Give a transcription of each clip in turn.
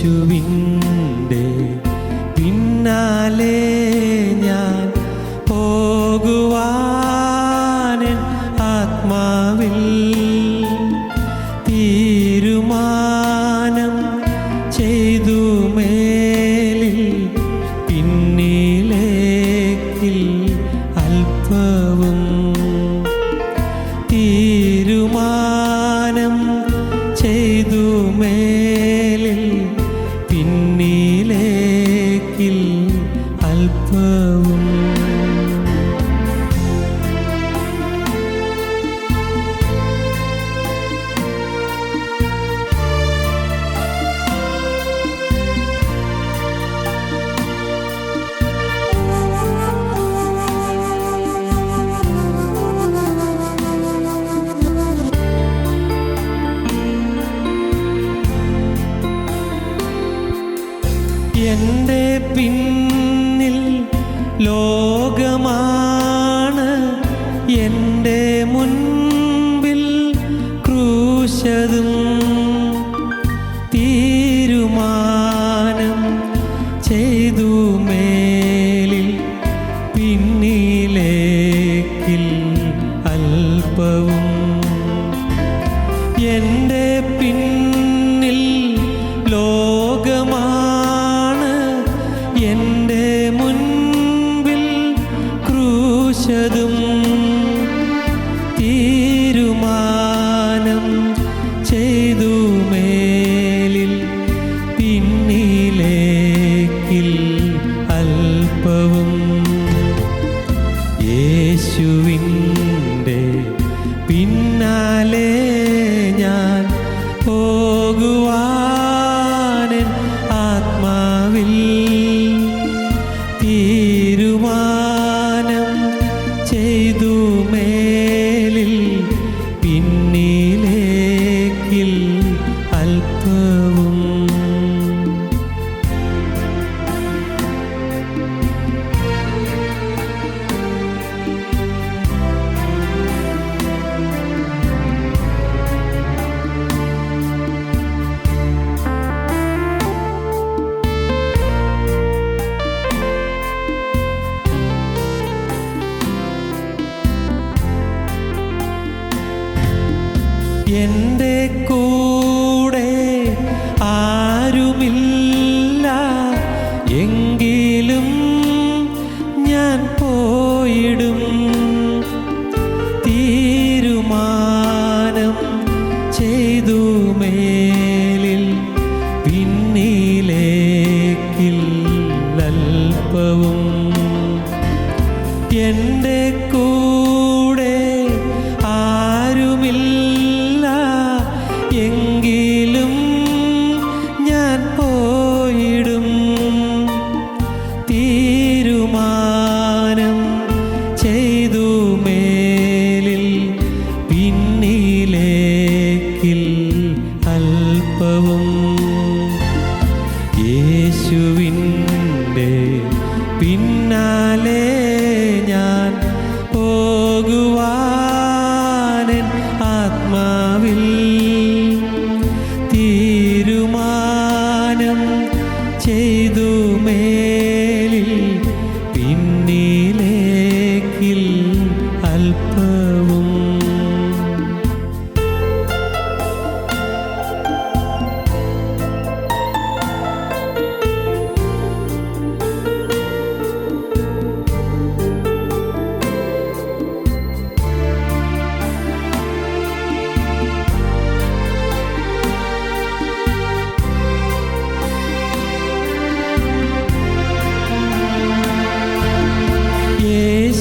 യേശുവിൻ്റെ പിന്നാലെ ഞാൻ പോകുവാനെൻ ആത്മാവിൽ തീരുമാനം ചെയ്തു. മേലിൽ പിന്നിലേക്കിൽ അല്പവും തീരുമാനം ചെയ്തു. മേലിൽ പിന്നിലേക്കിൽ അല്പവും എൻ്റെ പിന്നിൽ ലോകമാണ്, എൻ്റെ മുൻപിൽ ക്രൂശതും തീരുമാനം ചെയ്തു. മേലിൽ പിന്നിലേക്കിൽ അല്പവും എൻ്റെ പിന്നിൽ ലോകമാണ്, എൻ്റെ മുൻപിൽ ക്രൂശതും തീരുമാനം ചെയ്തു. മേലിൽ പിന്നിലേക്കിൽ അല്പവും യേശുവിൻ്റെ പിന്നാലെ ഞാൻ പോകുവാനെൻ ആത്മാവിൽ തീരുമാനം ചെയ്തു. മേലിൽ പിന്നിലേക്കിൽ അല്പവും എൻ്റെ കൂടെ ആരുമില്ല എങ്കിലും ഞാൻ പോയിടും. തീരുമാനം ചെയ്തു. മേലിൽ പിന്നിലേക്കിൽ അല്പവും എൻ്റെ കൂടെ ആരുമില്ല എങ്കിലും ഞാൻ പോയിടും. തീരുമാനം ചെയ്തു. മേലിൽ പിന്നിലേക്കിൽ അല്പവും യേശുവിൻ്റെ പിന്നാലെ ഞാൻ പോകുവാനെൻ ആത്മാവിൽ തീരുമാനം ചെയ്തു. മേലിൽ പിന്നിലേക്കിൽ അല്പവും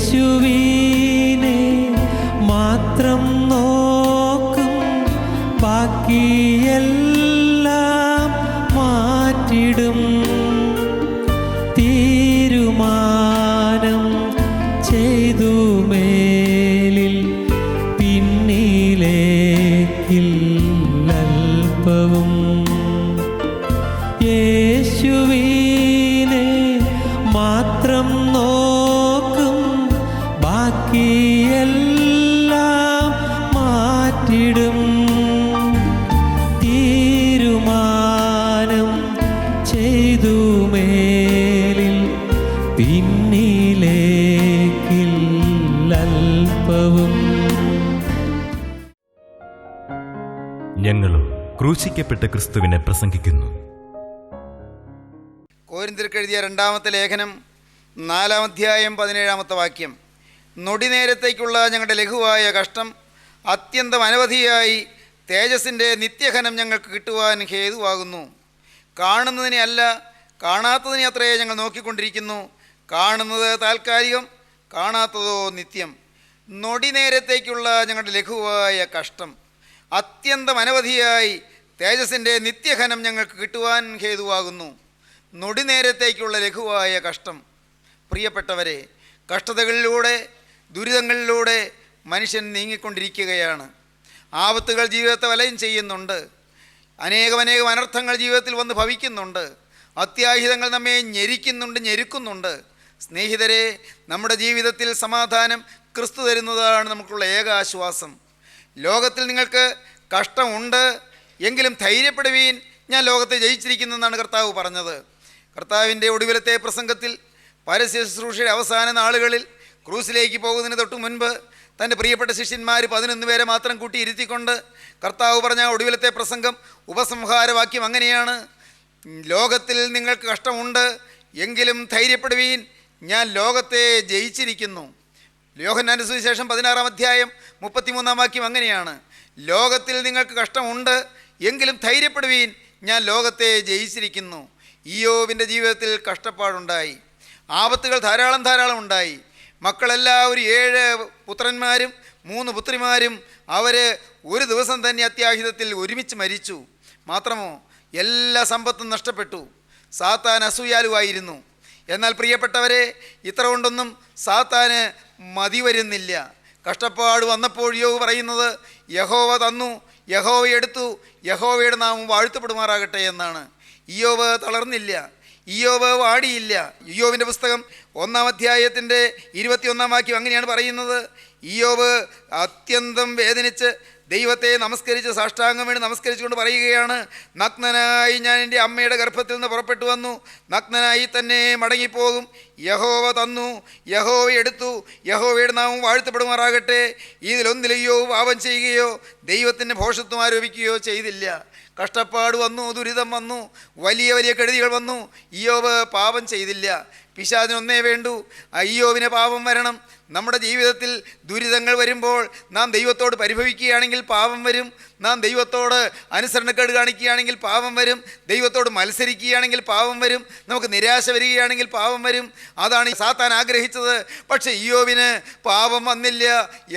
യേശുവിനെ മാത്രം നോക്കും, ബാക്കിയെല്ലാം മാറ്റിടും. തീരുമാനം ചെയ്തു. മേലിൽ പിന്നിലേക്കിൽ അല്പവും യേശുവിനെ മാത്രം നോക്കും, ബാക്കിയെല്ലാം മാറ്റിടും. തീരുമാനം ചെയ്തു മേലിൽ പിന്നിലേക്കില്ലൽപ്പവും. ഞങ്ങളും ക്രൂശിക്കപ്പെട്ട ക്രിസ്തുവിനെ പ്രസംഗിക്കുന്നു. കോരിന്ത്യർക്ക് എഴുതിയ രണ്ടാമത്തെ ലേഖനം 4-ാം അധ്യായം 17-ാമത്തെ വാക്യം. നൊടി നേരത്തേക്കുള്ള ഞങ്ങളുടെ ലഘുവായ കഷ്ടം അത്യന്തം അനവധിയായി തേജസ്സിൻ്റെ നിത്യഘനം ഞങ്ങൾക്ക് കിട്ടുവാൻ ഹേതുവാകുന്നു. കാണുന്നതിനെ അല്ല, കാണാത്തതിനെ അത്രേ ഞങ്ങൾ നോക്കിക്കൊണ്ടിരിക്കുന്നു. കാണുന്നത് താൽക്കാലികം, കാണാത്തതോ നിത്യം. നൊടി നേരത്തേക്കുള്ള ഞങ്ങളുടെ ലഘുവായ കഷ്ടം അത്യന്തം അനവധിയായി തേജസ്സിൻ്റെ നിത്യഘനം ഞങ്ങൾക്ക് കിട്ടുവാൻ ഹേതുവാകുന്നു. നൊടി നേരത്തേക്കുള്ള ലഘുവായ കഷ്ടം. പ്രിയപ്പെട്ടവരെ, കഷ്ടതകളിലൂടെ, ദുരിതങ്ങളിലൂടെ മനുഷ്യൻ നീങ്ങിക്കൊണ്ടിരിക്കുകയാണ്. ആപത്തുകൾ ജീവിതത്തെ വലയം ചെയ്യുന്നുണ്ട്. അനേകം അനർത്ഥങ്ങൾ ജീവിതത്തിൽ വന്ന് ഭവിക്കുന്നുണ്ട്. അത്യാഹിതങ്ങൾ നമ്മെ ഞെരുക്കുന്നുണ്ട്. സ്നേഹിതരെ, നമ്മുടെ ജീവിതത്തിൽ സമാധാനം ക്രിസ്തു തരുന്നതാണ് നമുക്കുള്ള ഏക ആശ്വാസം. ലോകത്തിൽ നിങ്ങൾക്ക് കഷ്ടമുണ്ട്, എങ്കിലും ധൈര്യപ്പെടുവീൻ, ഞാൻ ലോകത്തെ ജയിച്ചിരിക്കുന്നെന്നാണ് കർത്താവ് പറഞ്ഞത്. കർത്താവിൻ്റെ ഒടുവിലത്തെ പ്രസംഗത്തിൽ പരസ്യ ശുശ്രൂഷയുടെ അവസാന നാളുകളിൽ ക്രൂസിലേക്ക് പോകുന്നതിന് തൊട്ട് മുൻപ് തൻ്റെ പ്രിയപ്പെട്ട ശിഷ്യന്മാർ 11 പേരെ മാത്രം കൂട്ടി ഇരുത്തിക്കൊണ്ട് കർത്താവ് പറഞ്ഞ ഒടുവിലത്തെ പ്രസംഗം ഉപസംഹാരവാക്യം അങ്ങനെയാണ്: ലോകത്തിൽ നിങ്ങൾക്ക് കഷ്ടമുണ്ട്, എങ്കിലും ധൈര്യപ്പെടുവീൻ, ഞാൻ ലോകത്തെ ജയിച്ചിരിക്കുന്നു. യോഹന്നാന്റെ സുവിശേഷം 16-ാം അധ്യായം 33-ാം വാക്യം അങ്ങനെയാണ്: ലോകത്തിൽ നിങ്ങൾക്ക് കഷ്ടമുണ്ട്, എങ്കിലും ധൈര്യപ്പെടുവീൻ, ഞാൻ ലോകത്തെ ജയിച്ചിരിക്കുന്നു. ഇയ്യോബിൻ്റെ ജീവിതത്തിൽ കഷ്ടപ്പാടുണ്ടായി, ആപത്തുകൾ ധാരാളം ഉണ്ടായി. മക്കളെല്ലാവരും 7 പുത്രന്മാരും 3 പുത്രിമാരും അവർ ഒരു ദിവസം തന്നെ അത്യാഹിതത്തിൽ ഒരുമിച്ച് മരിച്ചു. മാത്രമോ, എല്ലാ സമ്പത്തും നഷ്ടപ്പെട്ടു. സാത്താൻ അസൂയാലുവായിരുന്നു. എന്നാൽ പ്രിയപ്പെട്ടവരെ, ഇത്ര കൊണ്ടൊന്നും സാത്താന് മതി വരുന്നില്ല. കഷ്ടപ്പാട് വന്നപ്പോൾ യോബ് പറയുന്നത്, യഹോവ തന്നു, യഹോവ എടുത്തു, യഹോവയുടെ നാമം വാഴ്ത്തപ്പെടുമാറാകട്ടെ എന്നാണ്. ഇയ്യോബ് തളർന്നില്ല, ഇയ്യോബ് വാടിയില്ല. ഇയ്യോബിൻ്റെ പുസ്തകം 1-ാം അധ്യായത്തിൻ്റെ 21-ാം വാക്യം അങ്ങനെയാണ് പറയുന്നത്: ഇയ്യോബ് അത്യന്തം വേദനിച്ച് ദൈവത്തെ നമസ്കരിച്ച് സാഷ്ടാംഗം വീണ് നമസ്കരിച്ചുകൊണ്ട് പറയുകയാണ്, നഗ്നനായി ഞാൻ എൻ്റെ അമ്മയുടെ ഗർഭത്തിൽ നിന്ന് പുറപ്പെട്ടു വന്നു, നഗ്നനായി തന്നെ മടങ്ങിപ്പോകും. യഹോവ തന്നു, യഹോവ എടുത്തു, യഹോവയുടെ നാമം വാഴ്ത്തപ്പെടുമാറാകട്ടെ. ഇതിലൊന്നിലെയോ പാപം ചെയ്യുകയോ ദൈവത്തിൻ്റെ ഭോഷത്വം ആരോപിക്കുകയോ ചെയ്തില്ല. കഷ്ടപ്പാട് വന്നു, ദുരിതം വന്നു, വലിയ കെടുതികൾ വന്നു. ഇയ്യോബ് പാപം ചെയ്തില്ല. പിശാചിനൊന്നേ വേണ്ടൂ, ഇയ്യോബിന് പാപം വരണം. നമ്മുടെ ജീവിതത്തിൽ ദുരിതങ്ങൾ വരുമ്പോൾ നാം ദൈവത്തോട് പരിഭവിക്കുകയാണെങ്കിൽ പാപം വരും. നാം ദൈവത്തോട് അനുസരണക്കേട് കാണിക്കുകയാണെങ്കിൽ പാപം വരും. ദൈവത്തോട് മത്സരിക്കുകയാണെങ്കിൽ പാപം വരും. നമുക്ക് നിരാശ വരികയാണെങ്കിൽ പാപം വരും. അതാണ് സാത്താൻ ആഗ്രഹിച്ചത്. പക്ഷേ ഇയ്യോബിന് പാപം വന്നില്ല.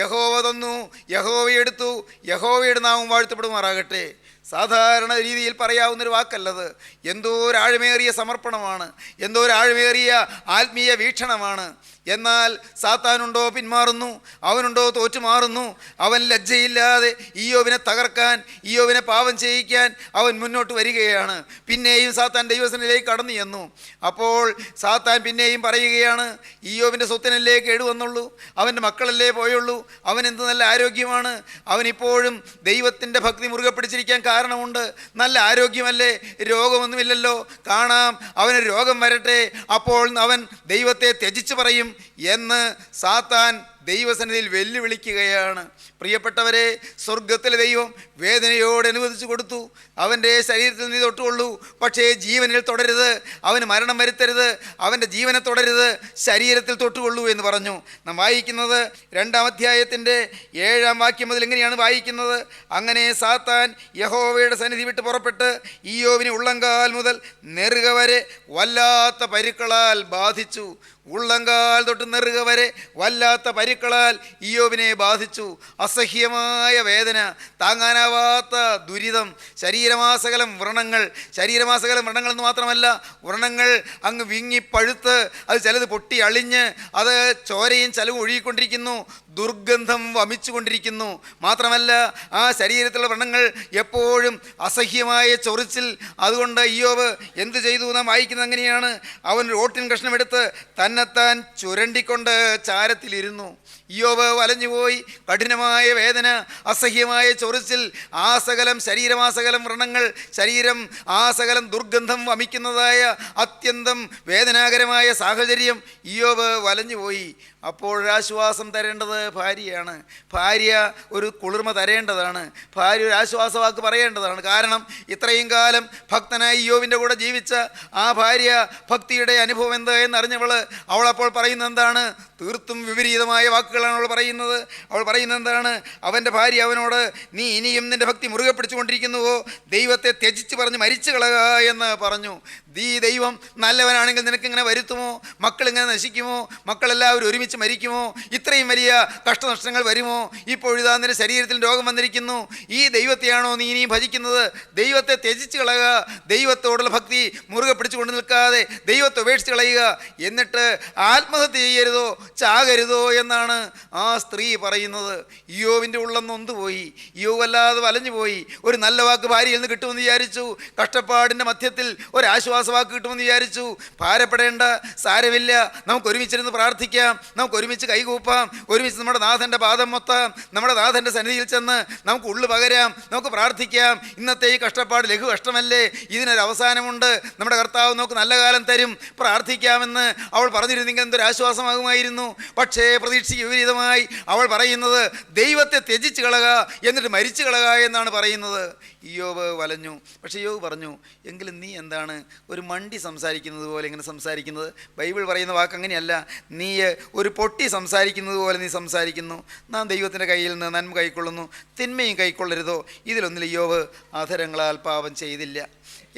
യഹോവ തന്നു, യഹോവ എടുത്തു, യഹോവയുടെ നാമം വാഴ്ത്തപ്പെടുമാറാകട്ടെ. സാധാരണ രീതിയിൽ പറയാവുന്നൊരു വാക്കല്ലത്. എന്തോ ഒരു ആഴമേറിയ സമർപ്പണമാണ്, എന്തോ ഒരു ആഴമേറിയ ആത്മീയ വീക്ഷണമാണ്. എന്നാൽ സാത്താനുണ്ടോ പിന്മാറുന്നു, അവനുണ്ടോ തോറ്റുമാറുന്നു. അവൻ ലജ്ജയില്ലാതെ ഇയ്യോബിനെ തകർക്കാൻ, ഇയ്യോബിനെ പാപം ചെയ്യിക്കാൻ അവൻ മുന്നോട്ട് വരികയാണ്. പിന്നെയും സാത്താൻ ദൈവസന്നിധിയിലേക്ക് കടന്നു ചെന്നു. അപ്പോൾ സാത്താൻ പിന്നെയും പറയുകയാണ്, ഇയ്യോബിൻ്റെ സ്വത്തിനല്ലേ കേടുവന്നുള്ളൂ, അവൻ്റെ മക്കളല്ലേ പോയുള്ളൂ, അവൻ എന്ത് നല്ല ആരോഗ്യമാണ്, അവനിപ്പോഴും ദൈവത്തിൻ്റെ ഭക്തി മുറുകെ പിടിച്ചിരിക്കാൻ കാരണമുണ്ട്, നല്ല ആരോഗ്യമല്ലേ, രോഗമൊന്നുമില്ലല്ലോ, കാണാം അവന് രോഗം വരട്ടെ, അപ്പോൾ അവൻ ദൈവത്തെ ത്യജിച്ച് പറയും എന്ന് സാത്താൻ ദൈവസന്നിധിയിൽ വെല്ലുവിളിക്കുകയാണ്. പ്രിയപ്പെട്ടവരെ, സ്വർഗത്തിലെ ദൈവം വേദനയോട് അനുവദിച്ചു കൊടുത്തു. അവൻ്റെ ശരീരത്തിൽ നീ തൊട്ടുകൊള്ളൂ, പക്ഷേ ജീവനിൽ തുടരുത്, അവന് മരണം വരുത്തരുത്, അവൻ്റെ ജീവനെ തുടരുത്, ശരീരത്തിൽ തൊട്ടുകൊള്ളൂ എന്ന് പറഞ്ഞു. നാം വായിക്കുന്നത് 2-ാം അധ്യായത്തിൻ്റെ 7-ാം വാക്യം മുതൽ ഇങ്ങനെയാണ് വായിക്കുന്നത്: അങ്ങനെ സാത്താൻ യഹോവയുടെ സന്നിധി വിട്ട് പുറപ്പെട്ട് ഇയ്യോബിനെ ഉള്ളങ്കാൽ മുതൽ നെറുക വരെ വല്ലാത്ത പരുക്കളാൽ ബാധിച്ചു. ഉള്ളങ്കാൽ തൊട്ട് നെറുക വരെ വല്ലാത്ത പരുക്കളാൽ ഇയ്യോബിനെ ബാധിച്ചു. അസഹ്യമായ വേദന, താങ്ങാനാവാത്ത ദുരിതം, ശരീരമാസകലം വ്രണങ്ങൾ. ശരീരമാസകലം വ്രണങ്ങളെന്ന് മാത്രമല്ല, വ്രണങ്ങൾ അങ്ങ് വിങ്ങിപ്പഴുത്ത് അത് ചിലത് പൊട്ടി അളിഞ്ഞ് അത് ചോരയും ചലവും ഒഴുകിക്കൊണ്ടിരിക്കുന്നു, ദുർഗന്ധം വമിച്ചുകൊണ്ടിരിക്കുന്നു. മാത്രമല്ല, ആ ശരീരത്തിലുള്ള വ്രണങ്ങൾ എപ്പോഴും അസഹ്യമായ ചൊറിച്ചിൽ. അതുകൊണ്ട് ഇയ്യോബ് എന്ത് ചെയ്തു നാം വായിക്കുന്നത് അങ്ങനെയാണ്: അവൻ ഒരു ഓട്ടിൻ കഷ്ണം എടുത്ത് തന്നെ തന്നെത്താൻ ചുരണ്ടിക്കൊണ്ട് ചാരത്തിലിരുന്നു. ഇയ്യോബ് വലഞ്ഞുപോയി. കഠിനമായ വേദന, അസഹ്യമായ ചൊറിച്ചിൽ, ആസകലം ശരീരം, ആസകലം വ്രണങ്ങൾ, ശരീരം ആസകലം ദുർഗന്ധം വമിക്കുന്നതായ അത്യന്തം വേദനാകരമായ സാഹചര്യം. ഇയ്യോബ് വലഞ്ഞുപോയി. അപ്പോഴൊരാശ്വാസം തരേണ്ടത് ഭാര്യയാണ്. ഭാര്യ ഒരു കുളിർമ തരേണ്ടതാണ്. ഭാര്യ ഒരു ആശ്വാസവാക്ക് പറയേണ്ടതാണ്. കാരണം ഇത്രയും കാലം ഭക്തനായി ഇയ്യോബിൻ്റെ കൂടെ ജീവിച്ച ആ ഭാര്യ ഭക്തിയുടെ അനുഭവം എന്ത് എന്നറിഞ്ഞവൾ അവളപ്പോൾ പറയുന്നത് എന്താണ്? തീർത്തും വിപരീതമായ വാക്കുകളാണ് അവൾ പറയുന്നത്. അവൾ പറയുന്നത് എന്താണ്? അവൻ്റെ ഭാര്യ അവനോട്, നീ ഇനിയും നിൻ്റെ ഭക്തി മുറുകെ പിടിച്ചുകൊണ്ടിരിക്കുന്നുവോ? ദൈവത്തെ ത്യജിച്ച് പറഞ്ഞ് മരിച്ചു കളക എന്ന് പറഞ്ഞു. ദൈവം നല്ലവനാണെങ്കിൽ നിനക്കിങ്ങനെ വരുത്തുമോ? മക്കളിങ്ങനെ നശിക്കുമോ? മക്കളെല്ലാവരും ഒരുമിച്ച് മരിക്കുമോ? ഇത്രയും വലിയ കഷ്ടനഷ്ടങ്ങൾ വരുമോ? ഇപ്പോഴിതാ നിന്റെ ശരീരത്തിൽ രോഗം വന്നിരിക്കുന്നു. ഈ ദൈവത്തെയാണോ നീ ഇനിയും ഭജിക്കുന്നത്? ദൈവത്തെ ത്യജിച്ച് കളയുക. ദൈവത്തോടുള്ള ഭക്തി മുറുകെ പിടിച്ചുകൊണ്ട് നിൽക്കാതെ ദൈവത്തെ ഉപേക്ഷിച്ച് കളയുക. എന്നിട്ട് ആത്മഹത്യ ചെയ്യരുതോ, ചാകരുതോ എന്നാണ് ആ സ്ത്രീ പറയുന്നത്. ഇയ്യോബിൻ്റെ ഉള്ളം നൊന്തുപോയി. ഇയ്യോബ് വല്ലാതെ വലഞ്ഞുപോയി. ഒരു നല്ല വാക്ക് ഭാര്യയിൽ നിന്ന് കിട്ടുമെന്ന് വിചാരിച്ചു. കഷ്ടപ്പാടിൻ്റെ മധ്യത്തിൽ ഒരാശ്വാസവാക്ക് കിട്ടുമെന്ന് വിചാരിച്ചു. ഭാരപ്പെടേണ്ട, സാരമില്ല, നമുക്ക് ഒരുമിച്ചിരുന്ന് പ്രാർത്ഥിക്കാം, നമുക്ക് ഒരുമിച്ച് കൈകൂപ്പാം, ഒരുമിച്ച് നമ്മുടെ നാഥൻ്റെ പാദം മൊത്താം, നമ്മുടെ നാഥൻ്റെ സന്നിധിയിൽ ചെന്ന് നമുക്ക് ഉള്ളു പകരാം, നമുക്ക് പ്രാർത്ഥിക്കാം. ഇന്നത്തെ ഈ കഷ്ടപ്പാട് ലഘു കഷ്ടമല്ലേ, ഇതിനൊരു അവസാനമുണ്ട്, നമ്മുടെ കർത്താവ് നമുക്ക് നല്ല കാലം തരും, പ്രാർത്ഥിക്കാമെന്ന് അവൾ പറഞ്ഞിരുന്നെങ്കിൽ എന്തൊരു ആശ്വാസമാകുമായിരുന്നു. പക്ഷേ പ്രതീക്ഷയ്ക്ക് വിപരീതമായി അവൾ പറയുന്നത് ദൈവത്തെ ത്യജിച്ച് കളക, എന്നിട്ട് മരിച്ചു കളക എന്നാണ് പറയുന്നത്. ഇയ്യോബ് വലഞ്ഞു. പക്ഷേ ഇയ്യോബ് പറഞ്ഞു, എങ്കിലും നീ എന്താണ് ഒരു മണ്ടി സംസാരിക്കുന്നത് പോലെ ഇങ്ങനെ സംസാരിക്കുന്നത്? ബൈബിൾ പറയുന്ന വാക്ക് അങ്ങനെയല്ല. നീ ഒരു പൊട്ടി സംസാരിക്കുന്നത് പോലെ നീ സംസാരിക്കുന്നു. നാം ദൈവത്തിൻ്റെ കയ്യിൽ നിന്ന് നന്മ കൈക്കൊള്ളുന്നു, തിന്മയും കൈക്കൊള്ളരുതോ? ഇതിലൊന്നിൽ ഇയ്യോബ് അധരങ്ങളാൽ പാപം ചെയ്തില്ല.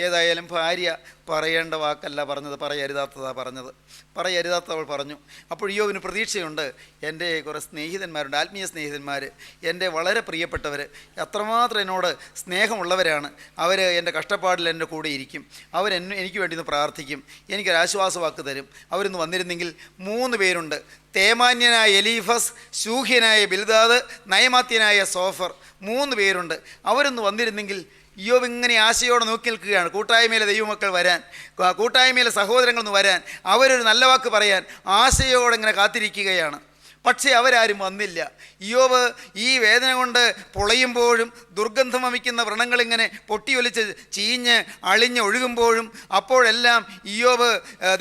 ഏതായാലും ഭാര്യ പറയേണ്ട വാക്കല്ല പറഞ്ഞത്, പറയരുതാത്തതാണ് പറഞ്ഞത്. പറയരുതാത്ത അവൾ പറഞ്ഞു. അപ്പോൾ ഇയ്യോബിന് പ്രതീക്ഷയുണ്ട്. എൻ്റെ കുറേ സ്നേഹിതന്മാരുണ്ട്, ആത്മീയ സ്നേഹിതന്മാർ, എൻ്റെ വളരെ പ്രിയപ്പെട്ടവർ, അത്രമാത്രം എന്നോട് സ്നേഹമുള്ളവരാണ്. അവർ എൻ്റെ കഷ്ടപ്പാടിൽ എൻ്റെ കൂടെ ഇരിക്കും. എനിക്ക് വേണ്ടി ഒന്ന് പ്രാർത്ഥിക്കും, എനിക്കൊരാശ്വാസവാക്ക് തരും. അവരൊന്ന് വന്നിരുന്നെങ്കിൽ. 3 പേരുണ്ട്. തേമാന്യനായ എലീഫസ്, ശൂഹ്യനായ ബിൽദാദ്, നയമാത്യനായ സോഫർ. 3 പേരുണ്ട്. അവരൊന്ന് വന്നിരുന്നെങ്കിൽ. ഇയ്യോബ് ഇങ്ങനെ ആശയോടെ നോക്കി നിൽക്കുകയാണ്. കൂട്ടായ്മയിലെ ദൈവമക്കൾ വരാൻ, കൂട്ടായ്മയിലെ സഹോദരങ്ങൾ ഒന്ന് വരാൻ, അവരൊരു നല്ല വാക്ക് പറയാൻ ആശയോടെ ഇങ്ങനെ കാത്തിരിക്കുകയാണ്. പക്ഷേ അവരാരും വന്നില്ല. ഇയ്യോബ് ഈ വേദന കൊണ്ട് പൊളയുമ്പോഴും ദുർഗന്ധം വമിക്കുന്ന വ്രണങ്ങളിങ്ങനെ പൊട്ടിയൊലിച്ച് ചീഞ്ഞ് അളിഞ്ഞ് ഒഴുകുമ്പോഴും, അപ്പോഴെല്ലാം ഇയ്യോബ്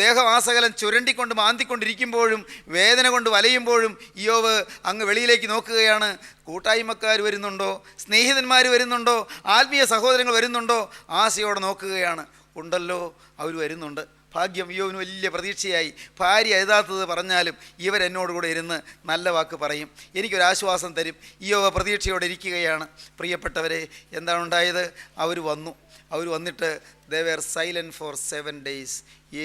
ദേഹവാസകലം ചുരണ്ടിക്കൊണ്ട് മാന്തിക്കൊണ്ടിരിക്കുമ്പോഴും, വേദന കൊണ്ട് വലയുമ്പോഴും ഇയ്യോബ് അങ്ങ് വെളിയിലേക്ക് നോക്കുകയാണ്. കൂട്ടായ്മക്കാർ വരുന്നുണ്ടോ? സ്നേഹിതന്മാർ വരുന്നുണ്ടോ? ആത്മീയ സഹോദരങ്ങൾ വരുന്നുണ്ടോ? ആശയോടെ നോക്കുകയാണ്. ഉണ്ടല്ലോ, അവർ വരുന്നുണ്ട്. ഭാഗ്യം. ഇയ്യോബിന് വലിയ പ്രതീക്ഷയായി. ഭാര്യ എഴുതാത്തത് പറഞ്ഞാലും ഇവരെന്നോട് കൂടെ ഇരുന്ന് നല്ല വാക്ക് പറയും, എനിക്കൊരാശ്വാസം തരും. ഇയ്യോബ് പ്രതീക്ഷയോടെ ഇരിക്കുകയാണ്. പ്രിയപ്പെട്ടവരെ, എന്താണ് ഉണ്ടായത്? അവർ വന്നിട്ട് they were silent for 7 days.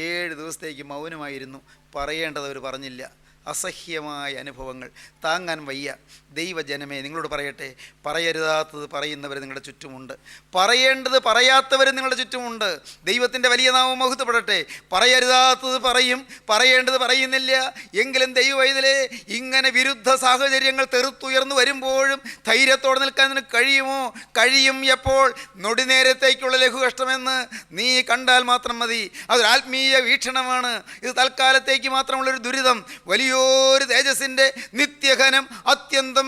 7 ദിവസത്തേക്ക് മൗനമായിരുന്നു. പറയേണ്ടത് അവർ പറഞ്ഞില്ല. അസഹ്യമായ അനുഭവങ്ങൾ താങ്ങാൻ വയ്യ. ദൈവജനമേ, നിങ്ങളോട് പറയട്ടെ, പറയരുതാത്തത് പറയുന്നവർ നിങ്ങളുടെ ചുറ്റുമുണ്ട്, പറയേണ്ടത് പറയാത്തവർ നിങ്ങളുടെ ചുറ്റുമുണ്ട്. ദൈവത്തിൻ്റെ വലിയ നാമം മഹത്വപ്പെടട്ടെ. പറയരുതാത്തത് പറയും, പറയേണ്ടത് പറയുന്നില്ല. എങ്കിലും ദൈവവൈതലേ, ഇങ്ങനെ വിരുദ്ധ സാഹചര്യങ്ങൾ തെറുത്തുയർന്നു വരുമ്പോഴും ധൈര്യത്തോടെ നിൽക്കാൻ നിനക്ക് കഴിയുമോ? കഴിയും. എപ്പോൾ? നൊടിനേരത്തേക്കുള്ള ലഘുകഷ്ടമെന്ന് നീ കണ്ടാൽ മാത്രം മതി. അതൊരു ആത്മീയ വീക്ഷണമാണ്. ഇത് തൽക്കാലത്തേക്ക് മാത്രമുള്ളൊരു ദുരിതം. വലിയൊരു തേജസ്സിൻ്റെ നിത്യഘനം അത്യന്തം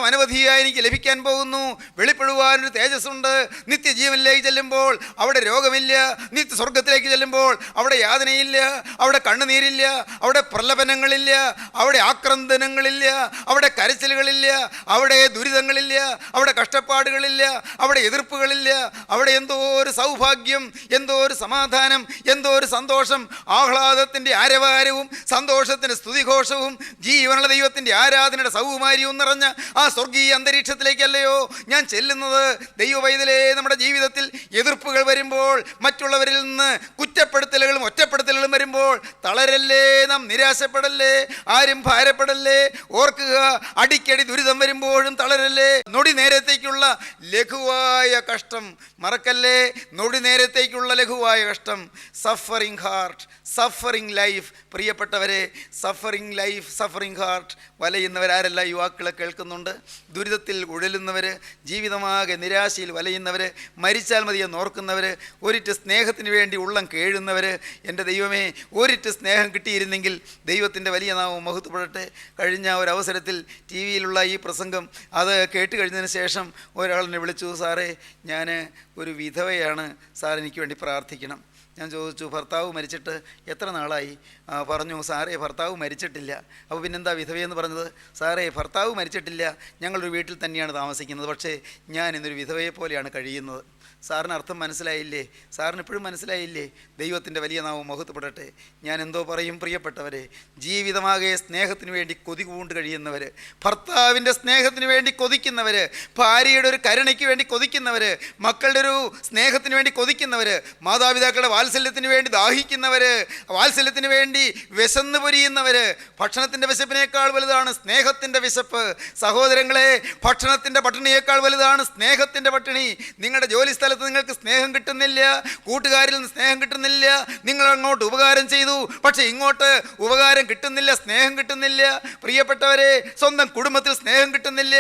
അനവധിയായി എനിക്ക് ലഭിക്കാൻ പോകുന്നു. വെളിപ്പെടുവാനൊരു തേജസ്സുണ്ട്. നിത്യജീവനിലേക്ക് ചെല്ലുമ്പോൾ അവിടെ രോഗമില്ല. നിത്യസ്വർഗത്തിലേക്ക് ചെല്ലുമ്പോൾ അവിടെ യാതനയില്ല, അവിടെ കണ്ണുനീരില്ല, അവിടെ പ്രലപനങ്ങളില്ല, അവിടെ ആക്രന്ദനങ്ങളില്ല, അവിടെ കരച്ചിലുകളില്ല, അവിടെ ദുരിതങ്ങളില്ല, അവിടെ കഷ്ടപ്പാടുകളില്ല, അവിടെ എതിർപ്പുകളില്ല. അവിടെ എന്തോ ഒരു സൗഭാഗ്യം, എന്തോ ഒരു സമാധാനം, എന്തോ ഒരു സന്തോഷം, ആഹ്ലാദത്തിൻ്റെ ആരവാരവും സന്തോഷത്തിൻ്റെ സ്തുതിഘോഷവും ജീവനുള്ള ദൈവത്തിൻ്റെ ആരാധനയുടെ സൗകുമാര്യവും നിറഞ്ഞ ആ സ്വർഗീയ അന്തരീക്ഷത്തിലേക്കല്ലയോ ഞാൻ ചെല്ലുന്നത്? ദൈവവൈതലേ, നമ്മുടെ ജീവിതത്തിൽ എതിർപ്പുകൾ വരുമ്പോൾ, മറ്റുള്ളവരിൽ നിന്ന് കുറ്റപ്പെടുത്തലുകളും ഒറ്റപ്പെടുത്തലുകളും വരുമ്പോൾ തളരല്ലേ, നാം നിരാശപ്പെടല്ലേ, ആരും ഭാരപ്പെടല്ലേ. ഓർക്കുക, അടിക്കടി ദുരിതം വരുമ്പോഴും തളരല്ലേ. നൊടി നേരത്തേക്കുള്ള ലഘുവായ കഷ്ടം മറക്കല്ലേ. നൊടി നേരത്തേക്കുള്ള ലഘുവായ കഷ്ടം. Suffering heart, suffering life. പ്രിയപ്പെട്ടവരെ, സഫറിങ് ലൈഫ്, സഫറിങ് ഹാർട്ട് വലയുന്നവരാരെല്ലാം യുവാക്കളെ കേൾക്കുന്നുണ്ട്. ദുരിതത്തിൽ ഉഴലുന്നവർ, ജീവിതമാകെ നിരാശയിൽ വലയുന്നവർ, മരിച്ചാൽ മതിയെന്ന് ഓർക്കുന്നവർ, ഒരിറ്റ് സ്നേഹത്തിന് വേണ്ടി ഉള്ളം കേഴുന്നവർ, എൻ്റെ ദൈവമേ ഒരിറ്റ് സ്നേഹം കിട്ടിയിരുന്നെങ്കിൽ ദൈവത്തിൻ്റെ വലിയ നാമം മഹത്വപ്പെടട്ടെ. കഴിഞ്ഞ ഒരവസരത്തിൽ ടി വിയിലുള്ള ഈ പ്രസംഗം അത് കേട്ട് കഴിഞ്ഞതിന് ശേഷം ഒരാളെന്നെ വിളിച്ചു, സാറേ ഞാൻ ഒരു വിധവയാണ്, സാർ എനിക്ക് വേണ്ടി പ്രാർത്ഥിക്കണം. ഞാൻ ചോദിച്ചു, ഭർത്താവ് മരിച്ചിട്ട് എത്ര നാളായി? പറഞ്ഞു, സാറേ ഭർത്താവ് മരിച്ചിട്ടില്ല. അപ്പോൾ പിന്നെന്താ വിധവയെന്ന് പറഞ്ഞത്? സാറേ ഭർത്താവ് മരിച്ചിട്ടില്ല, ഞങ്ങളൊരു വീട്ടിൽ തന്നെയാണ് താമസിക്കുന്നത്, പക്ഷേ ഞാൻ ഇന്നൊരു വിധവയെ പോലെയാണ് കഴിയുന്നത്. സാറിന് അർത്ഥം മനസ്സിലായില്ലേ? സാറിന് ഇപ്പോഴും മനസ്സിലായില്ലേ? ദൈവത്തിൻ്റെ വലിയ നാമം മഹത്വപ്പെടട്ടെ. ഞാൻ എന്തോ പറയും പ്രിയപ്പെട്ടവരെ, ജീവിതമാകെ സ്നേഹത്തിന് വേണ്ടി കൊതി പൂണ്ട് കഴിയുന്നവർ, ഭർത്താവിൻ്റെ സ്നേഹത്തിന് വേണ്ടി കൊതിക്കുന്നവർ, ഭാര്യയുടെ ഒരു കരുണയ്ക്ക് വേണ്ടി കൊതിക്കുന്നവർ, മക്കളുടെ ഒരു സ്നേഹത്തിന് വേണ്ടി കൊതിക്കുന്നവർ, മാതാപിതാക്കളുടെ വാത്സല്യത്തിന് വേണ്ടി ദാഹിക്കുന്നവർ, വാത്സല്യത്തിന് വേണ്ടി വിശന്ന് പൊരിയുന്നവർ. ഭക്ഷണത്തിൻ്റെ വിശപ്പിനേക്കാൾ വലുതാണ് സ്നേഹത്തിൻ്റെ വിശപ്പ്. സഹോദരങ്ങളെ, ഭക്ഷണത്തിൻ്റെ പട്ടിണിയേക്കാൾ വലുതാണ് സ്നേഹത്തിൻ്റെ പട്ടിണി. നിങ്ങളുടെ ജോലി സ്ഥലത്ത് നിങ്ങൾക്ക് സ്നേഹം കിട്ടുന്നില്ല, കൂട്ടുകാരിൽ നിന്ന് സ്നേഹം കിട്ടുന്നില്ല, നിങ്ങൾ അങ്ങോട്ട് ഉപകാരം ചെയ്തു പക്ഷെ ഇങ്ങോട്ട് ഉപകാരം കിട്ടുന്നില്ല, സ്നേഹം കിട്ടുന്നില്ല. പ്രിയപ്പെട്ടവരെ, സ്വന്തം കുടുംബത്തിൽ സ്നേഹം കിട്ടുന്നില്ല.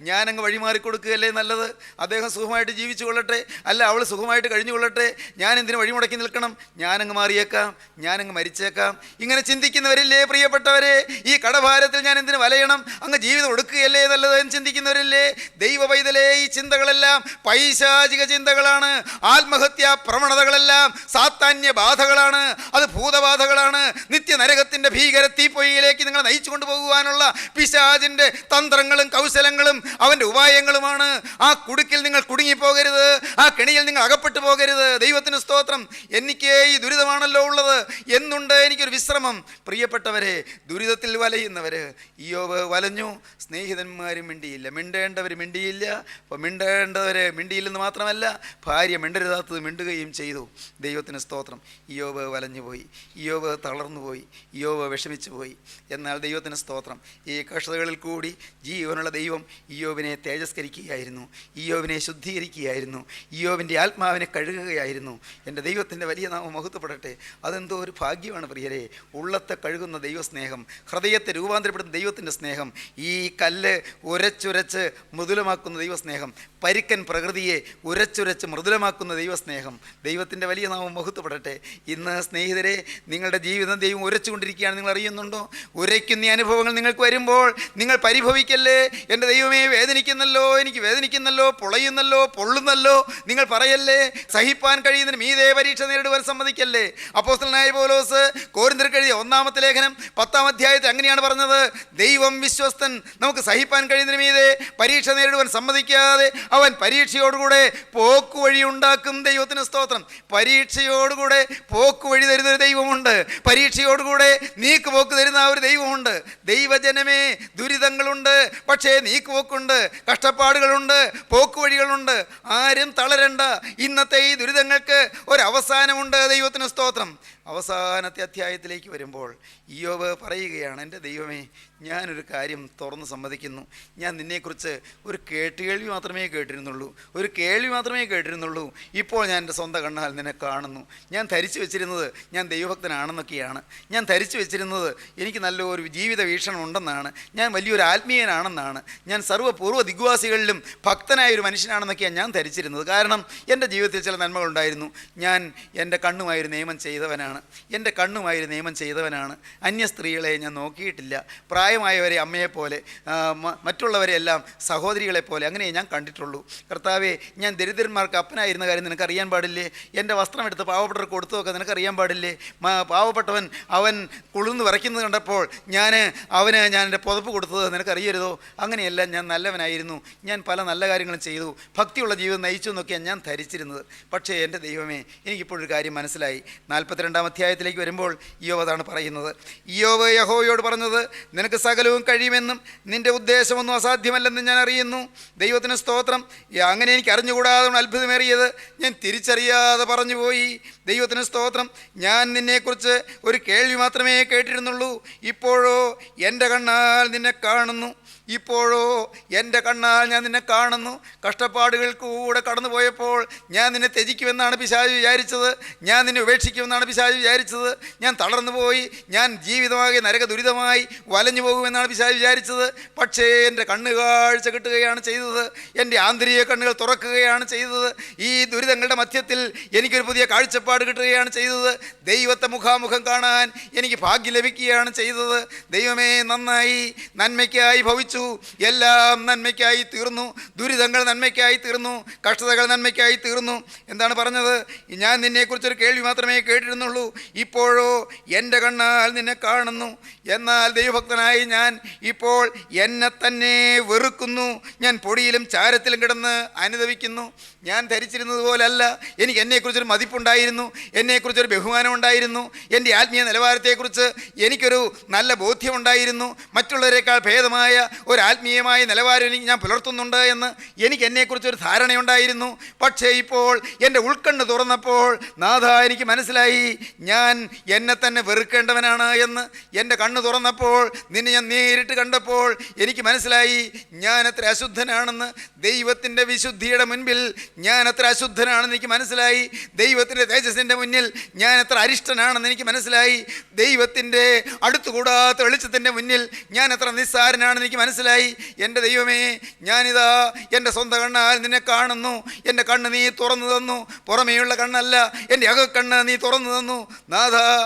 ഞാനങ്ങ് വഴിമാറി കൊടുക്കുകയല്ലേ നല്ലത്? അദ്ദേഹം സുഖമായിട്ട് ജീവിച്ചു കൊള്ളട്ടെ, അല്ല അവൾ സുഖമായിട്ട് കഴിഞ്ഞു കൊള്ളട്ടെ, ഞാൻ എന്തിനു വഴിമുടക്കി നിൽക്കണം? ഞാനങ്ങ് മാറിയേക്കാം, ഞാനങ്ങ് മരിച്ചേക്കാം. ഇങ്ങനെ ചിന്തിക്കുന്നവരില്ലേ പ്രിയപ്പെട്ടവരെ? ഈ കടഭാരത്തിൽ ഞാൻ എന്തിനു വലയണം, അങ്ങ് ജീവിതം ഒടുക്കുകയല്ലേ നല്ലത് എന്ന് ചിന്തിക്കുന്നവരില്ലേ? ദൈവ പൈതലേ, ഈ ചിന്തകളെല്ലാം പൈശാചിക ചിന്തകളാണ്. ആത്മഹത്യാ പ്രവണതകളെല്ലാം സാത്താന്യ ബാധകളാണ്, അത് ഭൂതബാധകളാണ്. നിത്യനരകത്തിൻ്റെ ഭീകര തീപ്പൊയ്യിലേക്ക് നിങ്ങളെ നയിച്ചു കൊണ്ടുപോകുവാനുള്ള പിശാചിൻ്റെ തന്ത്രങ്ങളും കൗശലങ്ങളും അവൻ്റെ ഉപായങ്ങളുമാണ്. ആ കുടുക്കിൽ നിങ്ങൾ കുടുങ്ങിപ്പോകരുത്, ആ കെണിയിൽ നിങ്ങൾ അകപ്പെട്ടു പോകരുത്. ദൈവത്തിന് സ്തോത്രം. എനിക്ക് ഈ ദുരിതമാണല്ലോ ഉള്ളത്, എന്നുണ്ട് എനിക്കൊരു വിശ്രമം. പ്രിയപ്പെട്ടവരെ, ദുരിതത്തിൽ വലയുന്നവർ, ഇയ്യോബ് വലഞ്ഞു, സ്നേഹിതന്മാരും മിണ്ടിയില്ല, മിണ്ടേണ്ടവർ മിണ്ടിയില്ല. അപ്പോൾ മിണ്ടേണ്ടവർ മിണ്ടിയില്ലെന്ന് മാത്രമല്ല, ഭാര്യ മിണ്ടരുതാത്തത് മിണ്ടുകയും ചെയ്തു. ദൈവത്തിന് സ്തോത്രം. ഇയ്യോബ് വലഞ്ഞുപോയി, ഇയ്യോബ് തളർന്നുപോയി, ഇയ്യോബ് വിഷമിച്ചു പോയി. എന്നാൽ ദൈവത്തിന് സ്തോത്രം, ഈ കഷ്ടതകളിൽ കൂടി ജീവനുള്ള ദൈവം ഇയ്യോബിനെ തേജസ്കരിക്കുകയായിരുന്നു, ഇയ്യോബിനെ ശുദ്ധീകരിക്കുകയായിരുന്നു, ഇയ്യോബിൻ്റെ ആത്മാവിനെ കഴുകുകയായിരുന്നു. എൻ്റെ ദൈവത്തിൻ്റെ വലിയ നാമം മഹത്വപ്പെടട്ടെ. അതെന്തോ ഒരു ഭാഗ്യമാണ് പ്രിയരെ. ഉള്ളത്തെ കഴുകുന്ന ദൈവസ്നേഹം, ഹൃദയത്തെ രൂപാന്തരപ്പെടുന്ന ദൈവത്തിൻ്റെ സ്നേഹം, ഈ കല്ല് ഉരച്ചുരച്ച് മൃദുലമാക്കുന്ന ദൈവസ്നേഹം, പരിക്കൻ പ്രകൃതിയെ ഉരച്ചുരച്ച് മൃദുലമാക്കുന്ന ദൈവസ്നേഹം. ദൈവത്തിൻ്റെ വലിയ നാമം മഹത്വപ്പെടട്ടെ. ഇന്ന് സ്നേഹിതരെ, നിങ്ങളുടെ ജീവിതം ദൈവം ഉരച്ചുകൊണ്ടിരിക്കുകയാണ്. നിങ്ങൾ അറിയുന്നുണ്ടോ? ഉരയ്ക്കുന്ന അനുഭവങ്ങൾ നിങ്ങൾക്ക് വരുമ്പോൾ നിങ്ങൾ പരിഭവിക്കല്ലേ. എൻ്റെ ദൈവമേ, വേദനിക്കുന്നല്ലോ, എനിക്ക് വേദനിക്കുന്നല്ലോ, പൊളയുന്നല്ലോ, പൊള്ളുന്നല്ലോ നിങ്ങൾ പറയല്ലേ. സഹിപ്പാൻ കഴിയുന്നതിന് മീതേ പരീക്ഷ നേരിടുവാൻ സമ്മതിക്കല്ലേ. അപ്പോസ്തലനായ പൗലോസ് കൊരിന്ത്യർക്ക് എഴുതിയ 1-ാമത്തെ ലേഖനം 10-ാം അധ്യായത്തിൽ അങ്ങനെയാണ് പറഞ്ഞത്, ദൈവം വിശ്വസ്തൻ, നമുക്ക് സഹിപ്പാൻ കഴിയുന്നതിന് മീതേ പരീക്ഷ നേരിടുവാൻ സമ്മതിക്കാതെ അവൻ പരീക്ഷയോടുകൂടെ പോക്കുവഴി ഉണ്ടാക്കും. ദൈവത്തിന് സ്തോത്രം. പരീക്ഷയോടുകൂടെ പോക്കുവഴി തരുന്നൊരു ദൈവമുണ്ട്, പരീക്ഷയോടുകൂടെ നീക്കുപോക്ക് തരുന്ന ആ ഒരു ദൈവമുണ്ട്. ദൈവജനമേ, ദുരിതങ്ങളുണ്ട്, പക്ഷേ നീക്കുപോക്കുണ്ട്, കഷ്ടപ്പാടുകളുണ്ട്, പോക്കുവഴികളുണ്ട്. ആരും തളരണ്ട. ഇന്നത്തെ ഈ ദുരിതങ്ങൾക്ക് ഒരവസാനമുണ്ട്. ദൈവത്തിന് സ്തോത്രം. അവസാനത്തെ അധ്യായത്തിലേക്ക് വരുമ്പോൾ ഇയ്യോബ് പറയുകയാണ്, എൻ്റെ ദൈവമേ, ഞാനൊരു കാര്യം തുറന്ന് സമ്മതിക്കുന്നു. ഞാൻ നിന്നെക്കുറിച്ച് ഒരു കേട്ടുകേൾവി മാത്രമേ കേട്ടിരുന്നുള്ളൂ, ഒരു കേൾവി മാത്രമേ കേട്ടിരുന്നുള്ളൂ. ഇപ്പോൾ ഞാൻ എൻ്റെ സ്വന്തം കണ്ണാൽ നിന്നെ കാണുന്നു. ഞാൻ ധരിച്ചു വെച്ചിരുന്നത് ഞാൻ ദൈവഭക്തനാണെന്നൊക്കെയാണ്. ഞാൻ ധരിച്ചു വെച്ചിരുന്നത് എനിക്ക് നല്ലൊരു ജീവിത വീക്ഷണം ഉണ്ടെന്നാണ്, ഞാൻ വലിയൊരു ആത്മീയനാണെന്നാണ്, ഞാൻ സർവ്വപൂർവ്വ ദിഗ്വാസികളിലും ഭക്തനായൊരു മനുഷ്യനാണെന്നൊക്കെയാണ് ഞാൻ ധരിച്ചിരുന്നത്. കാരണം എൻ്റെ ജീവിതത്തിൽ ചില നന്മകളുണ്ടായിരുന്നു. ഞാൻ എൻ്റെ കണ്ണുമായൊരു നിയമം ചെയ്തവനാണ്, എൻ്റെ കണ്ണുമായൊരു നിയമം ചെയ്തവനാണ്. അന്യ സ്ത്രീകളെ ഞാൻ നോക്കിയിട്ടില്ല. പ്രായമായവരെ അമ്മയെപ്പോലെ, മറ്റുള്ളവരെ എല്ലാം സഹോദരികളെപ്പോലെ അങ്ങനെ ഞാൻ കണ്ടിട്ടുള്ളൂ. കർത്താവേ, ഞാൻ ദരിദ്രന്മാർക്ക് അപ്പനായിരുന്ന കാര്യം നിനക്കറിയാൻ പാടില്ലേ? എൻ്റെ വസ്ത്രം എടുത്ത് പാവപ്പെട്ടവർക്ക് കൊടുത്തതൊക്കെ നിനക്കറിയാൻ പാടില്ലേ? പാവപ്പെട്ടവൻ അവൻ കുളിർന്ന് വിറയ്ക്കുന്നത് കണ്ടപ്പോൾ ഞാൻ എൻ്റെ പുതപ്പ് കൊടുത്തത് നിനക്കറിയരുതോ? അങ്ങനെയല്ല, ഞാൻ നല്ലവനായിരുന്നു, ഞാൻ പല നല്ല കാര്യങ്ങളും ചെയ്തു, ഭക്തിയുള്ള ജീവിതം നയിച്ചു എന്നൊക്കെയാണ് ഞാൻ ധരിച്ചിരുന്നത്. പക്ഷേ എൻ്റെ ദൈവമേ, എനിക്കിപ്പോഴൊരു കാര്യം മനസ്സിലായി. 42-ാം അധ്യായത്തിലേക്ക് വരുമ്പോൾ ഇയ്യോബ് അതാണ് പറയുന്നത്. ഇയ്യോബ് യഹോവയോട് പറഞ്ഞത്, നിനക്ക് സകലവും കഴിയുമെന്നും നിൻ്റെ ഉദ്ദേശമൊന്നും അസാധ്യമല്ലെന്നും ഞാൻ അറിയുന്നു. ദൈവത്തിന് സ്തോത്രം. അങ്ങനെ എനിക്ക് അറിഞ്ഞുകൂടാതെ അത്ഭുതമേറിയത് ഞാൻ തിരിച്ചറിയാതെ പറഞ്ഞുപോയി. ദൈവത്തിന് സ്തോത്രം. ഞാൻ നിന്നെക്കുറിച്ച് ഒരു കേൾവി മാത്രമേ കേട്ടിരുന്നുള്ളൂ, ഇപ്പോഴോ എൻ്റെ കണ്ണാൽ നിന്നെ കാണുന്നു. ഇപ്പോഴോ എൻ്റെ കണ്ണാൽ ഞാൻ നിന്നെ കാണുന്നു. കഷ്ടപ്പാടുകൾ കൂടെ കടന്നു പോയപ്പോൾ ഞാൻ നിന്നെ ത്യജിക്കുമെന്നാണ് പിശാച് വിചാരിച്ചത്. ഞാൻ നിന്നെ ഉപേക്ഷിക്കുമെന്നാണ് പിശാച് വിചാരിച്ചത്. ഞാൻ തളർന്നു പോയി, ഞാൻ ജീവിതമാകെ നരക ദുരിതമായി വലഞ്ഞു പോകുമെന്നാണ് പിശാച് വിചാരിച്ചത്. പക്ഷേ എൻ്റെ കണ്ണുകാഴ്ച കിട്ടുകയാണ് ചെയ്തത്. എൻ്റെ ആന്തരിക കണ്ണുകൾ തുറക്കുകയാണ് ചെയ്തത്. ഈ ദുരിതങ്ങളുടെ മധ്യത്തിൽ എനിക്കൊരു പുതിയ കാഴ്ചപ്പാട് കിട്ടുകയാണ് ചെയ്തത്. ദൈവത്തെ മുഖാമുഖം കാണാൻ എനിക്ക് ഭാഗ്യം ലഭിക്കുകയാണ് ചെയ്തത്. ദൈവമേ നന്നായി, നന്മയ്ക്കായി ഭവിച്ചു, എല്ലാം നന്മയ്ക്കായി തീർന്നു. ദുരിതങ്ങൾ നന്മയ്ക്കായി തീർന്നു, കഷ്ടതകൾ നന്മയ്ക്കായി തീർന്നു. എന്താണ് പറഞ്ഞത്? ഞാൻ നിന്നെക്കുറിച്ചൊരു കേൾവി മാത്രമേ കേട്ടിരുന്നുള്ളൂ, ഇപ്പോഴോ എൻ്റെ കണ്ണാൽ നിന്നെ കാണുന്നു. എന്നാൽ ദൈവഭക്തനായി ഞാൻ ഇപ്പോൾ എന്നെ തന്നെ വെറുക്കുന്നു. ഞാൻ പൊടിയിലും ചാരത്തിലും കിടന്ന് അനുദവിക്കുന്നു. ഞാൻ ധരിച്ചിരുന്നത് പോലല്ല. എനിക്ക് എന്നെക്കുറിച്ചൊരു മതിപ്പുണ്ടായിരുന്നു, എന്നെക്കുറിച്ചൊരു ബഹുമാനം ഉണ്ടായിരുന്നു, എൻ്റെ ആത്മീയ നിലവാരത്തെക്കുറിച്ച് എനിക്കൊരു നല്ല ബോധ്യമുണ്ടായിരുന്നു. മറ്റുള്ളവരെക്കാൾ ഭേദമായ ഒരു ആത്മീയമായ നിലവാരം എനിക്ക് ഞാൻ പുലർത്തുന്നുണ്ട് എന്ന് എനിക്ക് എന്നെക്കുറിച്ചൊരു ധാരണയുണ്ടായിരുന്നു. പക്ഷേ ഇപ്പോൾ എൻ്റെ ഉൾക്കണ്ണ് തുറന്നപ്പോൾ നാഥ എനിക്ക് മനസ്സിലായി ഞാൻ എന്നെ തന്നെ വെറുക്കേണ്ടവനാണ് എന്ന്. എൻ്റെ കണ്ണ് തുറന്നപ്പോൾ, നിന്നെ ഞാൻ നേരിട്ട് കണ്ടപ്പോൾ എനിക്ക് മനസ്സിലായി ഞാൻ എത്ര അശുദ്ധനാണെന്ന്. ദൈവത്തിൻ്റെ വിശുദ്ധിയുടെ മുൻപിൽ ഞാൻ എത്ര അശുദ്ധനാണെന്ന് എനിക്ക് മനസ്സിലായി. ദൈവത്തിൻ്റെ തേജസ്സിൻ്റെ മുന്നിൽ ഞാൻ എത്ര അരിഷ്ടനാണെന്ന് എനിക്ക് മനസ്സിലായി. ദൈവത്തിൻ്റെ അടുത്തുകൂടാത്ത വെളിച്ചത്തിൻ്റെ മുന്നിൽ ഞാൻ എത്ര നിസ്സാരനാണെന്ന് എനിക്ക് മനസ്സിലായി. എൻ്റെ ദൈവമേ, ഞാനിതാ എൻ്റെ സ്വന്തം കണ്ണാൽ നിന്നെ കാണുന്നു. എൻ്റെ കണ്ണ് നീ തുറന്നു തന്നു, പുറമേയുള്ള കണ്ണല്ല, എൻ്റെ അകക്കണ്ണ് നീ തുറന്നു തന്നു. നാഥ,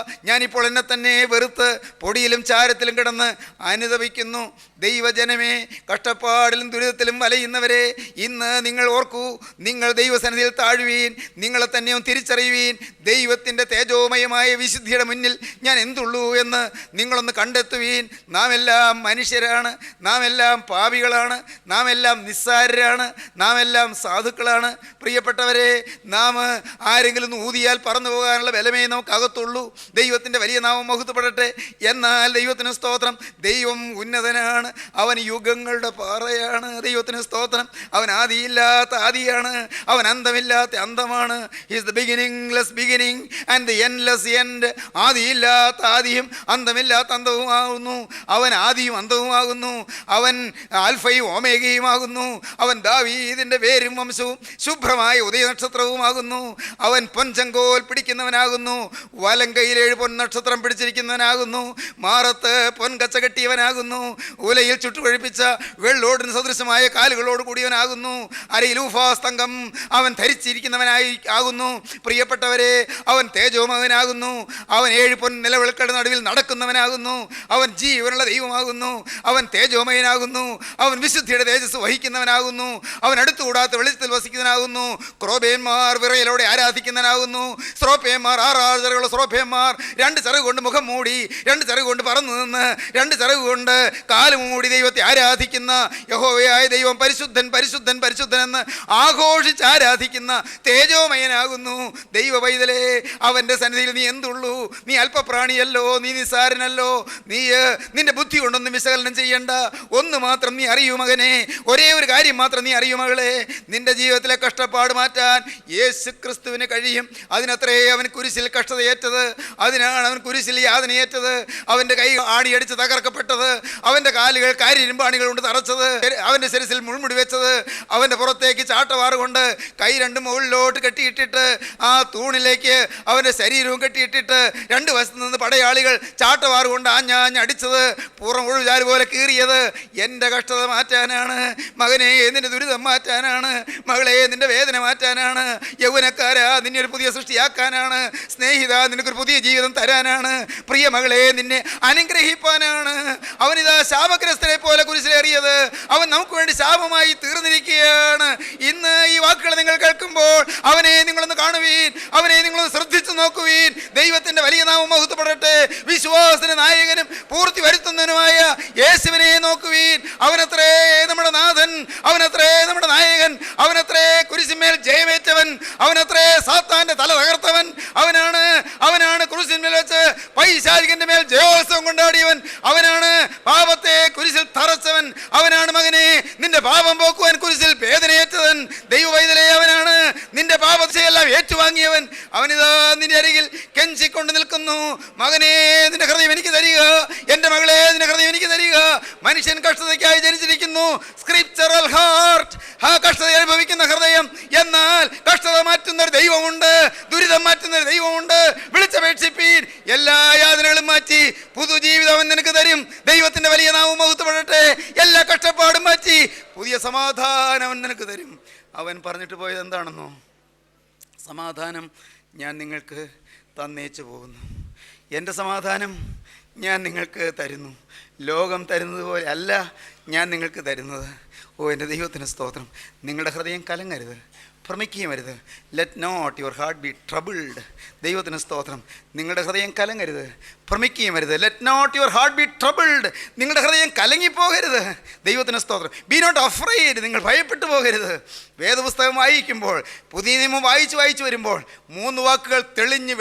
ഞാനിപ്പോൾ എന്നെ തന്നെ വെറുത്ത് പൊടിയിലും ചാരത്തിലും കിടന്ന് അനുദപിക്കുന്നു. ദൈവജനമേ, കഷ്ടപ്പാടിലും ദുരിതത്തിലും വലയുന്നവരെ, ഇന്ന് നിങ്ങൾ ഓർക്കൂ, നിങ്ങൾ ദൈവസന്നിധിയിൽ താഴുവീൻ, നിങ്ങളെ തന്നെ തിരിച്ചറിയുവീൻ. ദൈവത്തിൻ്റെ തേജോമയമായ വിശുദ്ധിയുടെ മുന്നിൽ ഞാൻ എന്തുള്ളൂ എന്ന് നിങ്ങളൊന്ന് കണ്ടെത്തുവീൻ. നാം എല്ലാം മനുഷ്യരാണ്, നാം എല്ലാം പാപികളാണ്, നാം എല്ലാം നിസ്സാരരാണ്, നാം എല്ലാം സാധുക്കളാണ്. പ്രിയപ്പെട്ടവരെ, നാം ആരെങ്കിലും ഊതിയാൽ പറന്നു പോകാനുള്ള ബലമേ നമുക്കകത്തുള്ളൂ. ദൈവത്തിൻ്റെ വലിയ നാമം മഹത്വപ്പെടട്ടെ. എന്നാൽ ദൈവത്തിന് സ്തോത്രം, ദൈവം ഉന്നതനാണ്, അവൻ യുഗങ്ങളുടെ പാറയാണ്. ദൈവത്തിന് സ്തോത്രം, അവൻ ആദിയില്ലാത്ത ആദിയാണ്, അവൻ അന്തമില്ലാത്ത അന്തമാണ്. Is the beginningless beginning and the endless end. ആദിയില്ലാത്ത ആദിയും അന്തമില്ലാത്ത അന്തവുമാകുന്നു. അവൻ ആദിയും അന്തവുമാകുന്നു. അവൻ ആൽഫയും ഓമേഗയുമാകുന്നു. അവൻ ദാവീദിൻ്റെ വേരും വംശവും ശുഭ്രമായ ഉദയനക്ഷത്രവുമാകുന്നു. അവൻ പൊൻചങ്കോൽ പിടിക്കുന്നവനാകുന്നു, വലം കൈയിൽ 7 പൊന്നക്ഷത്രം പിടിച്ചിരിക്കുന്നവനാകുന്നു, മാറത്ത് പൊൻകച്ച കെട്ടിയവനാകുന്നു, ഉലയിൽ ചുട്ടുകൊഴിപ്പിച്ച വെള്ളോടിന് സദൃശമായ കാലുകളോട് കൂടിയവനാകുന്നു, അരയിൽ ഊഫാസ്തംഗം അവൻ ധരിച്ചിരിക്കുന്നവനായി ആകുന്നു. പ്രിയപ്പെട്ടവരെ, അവൻ തേജോമകനാകുന്നു. അവൻ 7 പൊൻ നിലവിളക്കളുടെ നടുവിൽ നടക്കുന്നവനാകുന്നു. അവൻ ജീവനുള്ള ദൈവമാകുന്നു. അവൻ തേജോമയനാകുന്നു. അവൻ വിശുദ്ധിയുടെ തേജസ് വഹിക്കുന്നവനാകുന്നു. അവൻ അടുത്തുകൂടാത്ത വെളിച്ചത്തിൽ വസിക്കുന്നവനാകുന്നു. ക്രോബേന്മാർ വിറയലോടെ ആരാധിക്കുന്നവനാകുന്നു. സ്രോപ്പേന്മാർ, 6 ആഴ്ചകളുള്ള സ്രോപ്പേന്മാർ 2 ചിറക് കൊണ്ട് മുഖം മൂടി, 2 ചിറക് കൊണ്ട് പറന്നു നിന്ന്, 2 ചിറക് കൊണ്ട് കാല് മൂടി ദൈവത്തെ ആരാധിക്കുന്ന യഹോവയായ ദൈവം പരിശുദ്ധൻ പരിശുദ്ധൻ പരിശുദ്ധൻ എന്ന് ആഘോഷിച്ച് ആരാധിക്കുന്ന തേജോമയനാകുന്നു. ദൈവ പൈതലേ, അവൻ്റെ സന്നിധിയിൽ നീ എന്തുള്ളൂ? നീ അല്പപ്രാണിയല്ലോ, നീ നിസ്സാരനല്ലോ. നീ നിന്റെ ബുദ്ധി കൊണ്ടൊന്നും വിശകലനം ചെയ്യണ്ട. ഒന്ന് മാത്രം നീ അറിയൂ മകനെ, ഒരേ ഒരു കാര്യം മാത്രം നീ അറിയൂ മകളെ, നിന്റെ ജീവിതത്തിലെ കഷ്ടപ്പാട് മാറ്റാൻ യേശു ക്രിസ്തുവിന് കഴിയും. അതിനത്രേ അവൻ കുരിശിൽ കഷ്ടതയേറ്റത്, അതിനാണ് അവൻ കുരിശിൽ യാതനയേറ്റത്. അവൻ്റെ കൈ ആണിയടിച്ച് തകർക്കപ്പെട്ടത്, അവൻ്റെ കാലുകൾ കാരിരുമ്പാണികൾ കൊണ്ട് തറച്ചത്, അവൻ്റെ ശിരസിൽ മുൾമുടി വെച്ചത്, അവൻ്റെ പുറത്തേക്ക് ചാട്ടവാറ് കൊണ്ട് കൈ 2 മുകളിലോട്ട് കെട്ടിയിട്ടിട്ട് ആ തൂണിലേക്ക് അവൻ്റെ ശരീരവും കെട്ടിയിട്ടിട്ട് 2 വശത്ത് നിന്ന് പടയാളികൾ ചാട്ടവാറ് കൊണ്ട് ആഞ്ഞടിച്ചത്, പുറം ഒഴുചാല് പോലെ കീറിയത് എൻ്റെ കഷ്ടത മാറ്റാനാണ്. മകനെ, നിന്റെ ദുരിതം മാറ്റാനാണ്. മകളെ, നിന്റെ വേദന മാറ്റാനാണ്. യൗവനക്കാരാ, നിന്നെ ഒരു പുതിയ സൃഷ്ടിയാക്കാനാണ്. സ്നേഹിത, നിനക്കൊരു പുതിയ ജീവിതം തരാനാണ്. പ്രിയ മകളെ, നിന്നെ അനുഗ്രഹിപ്പാനാണ്. അവനിതാ ശാപഗ്രസ്തനെ പോലെ കുരിശിലേറിയത്. അവൻ നമുക്ക് വേണ്ടി ശാപമായി തീർന്നിരിക്കുകയാണ്. ഇന്ന് ഈ വാക്കുകൾ നിങ്ങൾ കേൾക്കുമ്പോൾ അവനെ നിങ്ങളൊന്ന് കാണുവീൻ, അവനെ നിങ്ങളൊന്ന് ശ്രദ്ധിച്ചു നോക്കുവീൻ. ദൈവത്തിൻ്റെ വലിയ നാമം മഹത്വപ്പെടട്ടെ. വിശ്വാസത്തിന് നായകനും പൂർത്തി വരുത്തുന്നതിനുമായ യേശുവിനെ നോക്കുവീൻ. അവനത്രേ നമ്മുടെ നാഥൻ, അവനത്രേ നമ്മുടെ നായകൻ, അവനത്രേ കുരിശിന്മേൽ ജയമേറ്റവൻ, അവനത്രേ സാത്താന്റെ തല തകർത്തവൻ. അവനാണ് കുരിശിന്മേൽ വെച്ച് പൈശാചികന്റെ മേൽ ജയോത്സവം കൊണ്ടാടിയവൻ. അവനാണ് പാപത്തെ കുരിശിൽ തറച്ചവൻ. അവനാണ് മകനെ നിന്റെ പാപം പോക്കുവാൻ കുരിശിൽ വേദനയേറ്റവൻ. ദൈവവൈതലേ, അവനാണ് നിന്റെ പാപത്തെയെല്ലാം ഏറ്റുവാങ്ങിയവൻ. അവനിതാ നിന്റെ അരികിൽ കെഞ്ചിക്കൊണ്ട് നിൽക്കുന്നു. മകനേ, നിന്റെ ഹൃദയം എനിക്ക് തരിക, എൻ്റെ മകളെ നിന്റെ ഹൃദയം എനിക്ക് തരിക. മനുഷ്യൻ കഷ്ടതയ്ക്കായി ജനിച്ചിരിക്കുന്നു, സ്ക്രിപ്ചറൽ ഹാർട്ട്, ആ കഷ്ടത അനുഭവിക്കുന്ന ഹൃദയം. എന്നാൽ കഷ്ടത മാറ്റുന്ന ഒരു ദൈവമുണ്ട്, ദുരിതം മാറ്റുന്ന ഒരു ദൈവമുണ്ട്. വിളിച്ചപേക്ഷിപ്പീൻ, എല്ലാ യാതനകളും മാറ്റി പുതുജീവിതം അവൻ നിനക്ക് തരും. ദൈവത്തിന്റെ വലിയ നാമം മഹത്വപ്പെടട്ടെ. എല്ലാ കഷ്ടപ്പാടും മാറ്റി പുതിയ സമാധാനം അവൻ നിനക്ക് തരും. അവൻ പറഞ്ഞിട്ട് പോയത് എന്താണെന്നോ? സമാധാനം ഞാൻ നിങ്ങൾക്ക് തന്നേച്ചു പോകുന്നു, എൻ്റെ സമാധാനം ഞാൻ നിങ്ങൾക്ക് തരുന്നു. ലോകം തരുന്നത് പോലെ അല്ല ഞാൻ നിങ്ങൾക്ക് തരുന്നത്. ഓ എൻ്റെ ദൈവത്തിന് സ്തോത്രം. നിങ്ങളുടെ ഹൃദയം കലങ്ങരുത്, ഭ്രമിക്കുകയും അരുത്. Let not your heart be troubled. ദൈവത്തിന് സ്തോത്രം. നിങ്ങളുടെ ഹൃദയം കലങ്ങരുത്, ഭ്രമിക്കുകയും അരുത്. Let not your heart be troubled. നിങ്ങളുടെ ഹൃദയം കലങ്ങിപ്പോകരുത്. ദൈവത്തിന് സ്തോത്രം. Be not afraid. നിങ്ങൾ ഭയപ്പെട്ടു പോകരുത്. വേദപുസ്തകം വായിക്കുമ്പോൾ, പുതിയ നിയമം വായിച്ചു വരുമ്പോൾ 3 വാക്കുകൾ തെളിഞ്ഞ്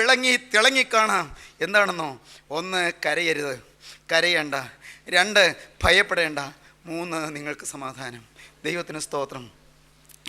തിളങ്ങിക്കാണാം. എന്താണെന്നോ? 1, കരയരുത്, കരയേണ്ട. 2, ഭയപ്പെടേണ്ട. 3, നിങ്ങൾക്ക് സമാധാനം. ദൈവത്തിന് സ്തോത്രം.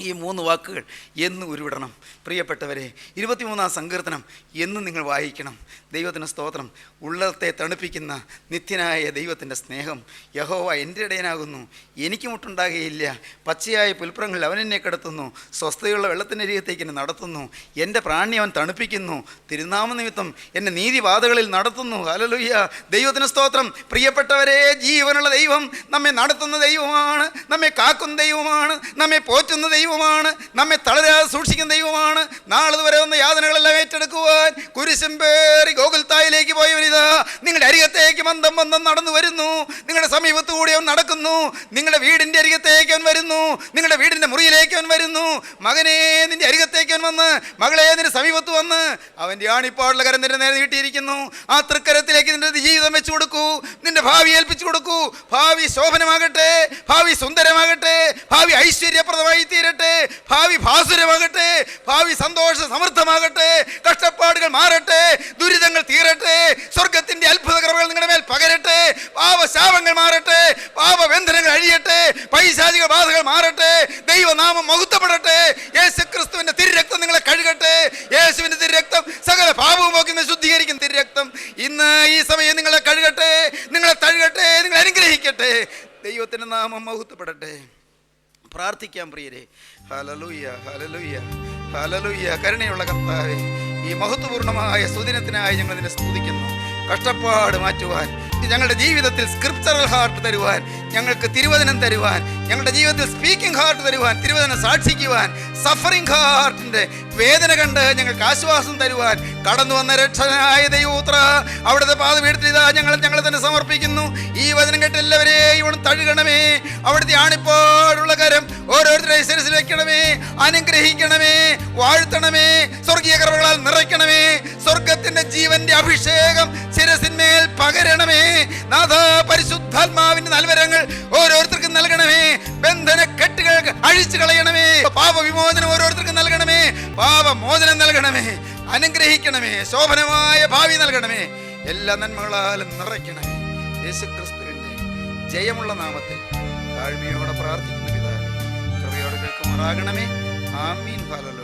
ഈ 3 വാക്കുകൾ എന്ന് ഉരുവിടണം പ്രിയപ്പെട്ടവരെ. 23-ാം സങ്കീർത്തനം എന്ന് നിങ്ങൾ വായിക്കണം. ദൈവത്തിന് സ്തോത്രം. ഉള്ളത്തെ തണുപ്പിക്കുന്ന നിത്യനായ ദൈവത്തിൻ്റെ സ്നേഹം. യഹോവ എൻ്റെ ഇടയനാകുന്നു, എനിക്ക് മുട്ടുണ്ടാകുകയില്ല. പച്ചയായ പുൽപ്പുറങ്ങളിൽ അവൻ എന്നെ കിടത്തുന്നു, സ്വസ്ഥതയുള്ള വെള്ളത്തിൻ്റെ അരികത്തേക്ക് എന്നെ നടത്തുന്നു. എൻ്റെ പ്രാണനെ അവൻ തണുപ്പിക്കുന്നു, തിരുനാമ നിമിത്തം എന്നെ നീതിപാതകളിൽ നടത്തുന്നു. ഹല്ലേലൂയ. ദൈവത്തിന് സ്തോത്രം. പ്രിയപ്പെട്ടവരെ, ജീവനുള്ള ദൈവം നമ്മെ നടത്തുന്ന ദൈവമാണ്, നമ്മെ കാക്കുന്ന ദൈവമാണ്, നമ്മെ പോറ്റുന്ന ദൈവമാണ്, നമ്മെ തളരാതെ സൂക്ഷിക്കുന്ന ദൈവമാണ്. നാളെ വരെ വന്ന യാതനകളെല്ലാം ഏറ്റെടുക്കുവാൻ കുരിശും പേറി ഗോകുൽത്തായിലേക്ക് പോയവനിതാ നിങ്ങളുടെ അരികത്തേക്ക് മന്ദം നടന്നു വരുന്നു. നിങ്ങളുടെ സമീപത്തുകൂടി അവൻ നടക്കുന്നു. നിങ്ങളുടെ വീടിൻ്റെ അരികത്തേക്ക് അവൻ വരുന്നു, നിങ്ങളുടെ വീടിൻ്റെ മുറിയിലേക്ക് അവൻ വരുന്നു. മകനെ, നിന്റെ അരികത്തേക്ക് അവൻ വന്ന്, മകളെ നിന്റെ സമീപത്ത് വന്ന് അവൻ്റെ ആണിപ്പാടുള്ള കരം നിന്റെ നേരെ നീട്ടിയിരിക്കുന്നു. ആ തൃക്കരത്തിലേക്ക് നിന്റെ ജീവിതം വെച്ചു കൊടുക്കൂ, നിന്റെ ഭാവി ഏൽപ്പിച്ചു കൊടുക്കൂ. ഭാവി ശോഭനമാകട്ടെ, ഭാവി സുന്ദരമാകട്ടെ, ഭാവി ഐശ്വര്യപ്രദമായി തീരട്ടെ, ഭാവി ഭാസുരമാകട്ടെ, ഭാവി സന്തോഷ സമൃദ്ധമാകട്ടെ. കഷ്ടപ്പാടുകൾ മാറട്ടെ, ദുരിതങ്ങൾ തീരട്ടെ, സ്വർഗത്തിന്റെ അത്ഭുത കൃപകൾ നിങ്ങളുടെ മേൽ പകരട്ടെ. പാപശാപങ്ങൾ മാറട്ടെ, പാപബന്ധനങ്ങൾ അഴിയട്ടെ, പൈശാചിക ബാധകൾ മാറട്ടെ. ദൈവനാമം മഹത്വപ്പെടട്ടെ. യേശുക്രിസ്തുവിന്റെ തിരുരക്തം നിങ്ങളെ കഴുകട്ടെ. യേശുവിന്റെ തിരുരക്തം സകല പാപവും പോക്കി ശുദ്ധീകരിക്കും തിരുരക്തം ഇന്ന് ഈ സമയം നിങ്ങളെ കഴുകട്ടെ, നിങ്ങളെ തഴുകട്ടെ, നിങ്ങളെ അനുഗ്രഹിക്കട്ടെ. ദൈവത്തിന്റെ നാമം മഹത്വപ്പെടട്ടെ. പ്രാർത്ഥിക്കാം പ്രിയരെ. Hallelujah, hallelujah, hallelujah. കരുണയുള്ള കർത്താവേ, ഈ മഹത്വപൂർണ്ണമായ സുദിനത്തിനായി ഞങ്ങൾ നിന്നെ സ്തുതിക്കുന്നു. കഷ്ടപ്പാട് മാറ്റുവാൻ, ഞങ്ങളുടെ ജീവിതത്തിൽ സ്ക്രിപ്ചറൽ ഹാർട്ട് തരുവാൻ, ഞങ്ങൾക്ക് തിരുവചനം തരുവാൻ, ഞങ്ങളുടെ ജീവിതത്തിൽ സ്പീക്കിംഗ് ഹാർട്ട് തരുവാൻ, തിരുവചനം സാക്ഷിക്കുവാൻ, സഫറിംഗ് ഹാർട്ടിൻ്റെ വേദന കണ്ട് ഞങ്ങൾക്ക് ആശ്വാസം തരുവാൻ കടന്നു വന്ന രക്ഷകനായ ദൈവപുത്ര, അവിടുത്തെ പാദപീഠത്തിലിതാ ഞങ്ങളെ തന്നെ സമർപ്പിക്കുന്നു. ഈ വചനം കേട്ട് എല്ലാവരെയും ഇവിടെ തഴുകണമേ. അവിടുത്തെ ആണിപ്പാടുള്ള കരം ഓരോരുത്തരെയും ശിരസിൽ വെക്കണമേ, അനുഗ്രഹിക്കണമേ, വാഴ്ത്തണമേ, സ്വർഗീയ കൃപകളാൽ നിറയ്ക്കണമേ. സ്വർഗത്തിന്റെ ജീവന്റെ അഭിഷേകം ശിരസിന്മേൽ പകരണമേ. നാഥ, പരിശുദ്ധാത്മാവിന്റെ നൽവരങ്ങൾ ഓരോരുത്തർക്കും നൽകണമേ. ബന്ധന കെട്ടുകൾ അഴിച്ചു കളയണമേ. പാപവിമോചനം ഓരോരുത്തർക്കും നൽകണമേ. പാപമോചനം നൽകണമേ. അനുഗ്രഹിക്കണമേ. ശോഭനമായ ഭാവി നൽകണമേ. എല്ലാ നന്മകളാലും നിറയ്ക്കണമേ. യേശുക്രിസ്തുവിന്റെ ജയമുള്ള നാമത്തിൽ താഴ്മയോടെ പ്രാർത്ഥിക്കുന്ന പിതാവേ, കൃപയോടെ കേൾക്കുമാറാകണമേ. ആമീൻ. ഹല്ലേലൂയ.